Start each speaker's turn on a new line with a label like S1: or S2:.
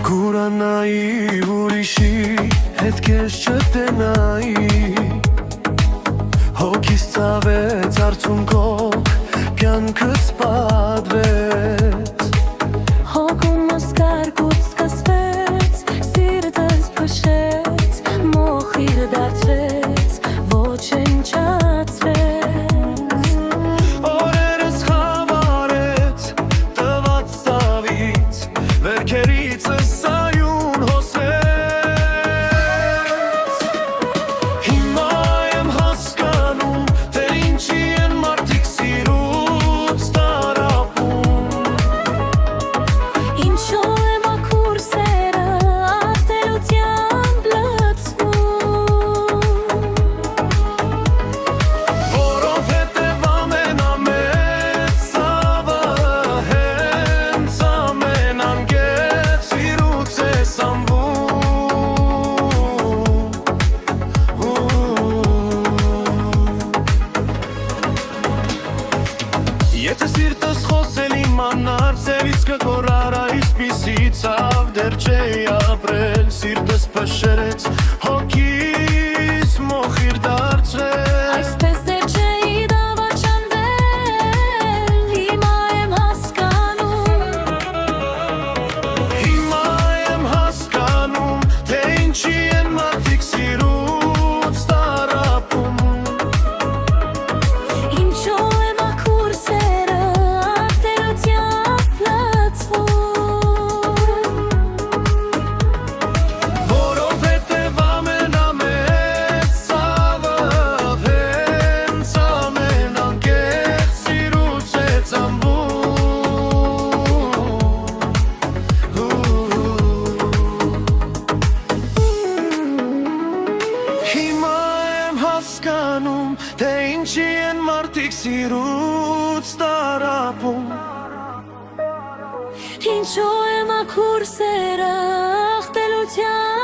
S1: Kuranայի ուրիշի հետ քեզ չտենայի Հոգիս ծավեց արցունքով կյանքս պատվեց
S2: Հոգումս կարկուց սկսվեց սիրտս փշեց մոխիր դարձվեց ոչնչացվեց
S1: Օրերս խավարեց տված ծավից վերքերիցս սայուն հոսեց Հիմա եմ հասկանում թե ինչի են մարդիկ սիրուց տարապում
S2: Ինչու է մաքուր սերը ատելությամբ լցվում
S1: Որովհետև ամենամեծ ցավը հենց ամենանգետ սիրուց է սանվում Եթե սիրտս խոսել իմանար ձևից կգորար այսպիսի ցավ դեռ չէի ապրել Սիրտս փշերեց հոգիս մոխիր դարձրեց
S2: Այսպես դեռ չէի դավաճանվել Հիմա եմ հասկանում
S1: Հիմա եմ հասկանում թե ինչի են մարդիկ սիրուց տարապում
S2: Ինչու է մաքուր սերը ատելությամբ լցվում
S1: Որովհետև ամենամեծ ցավը հենց ամենանգետ սիրուց է Հիմա եմ հասկանում թե ինչի են մարդիկ սիրուց տարապում
S2: Ինչու է մաքուր սերը աղտելությամբ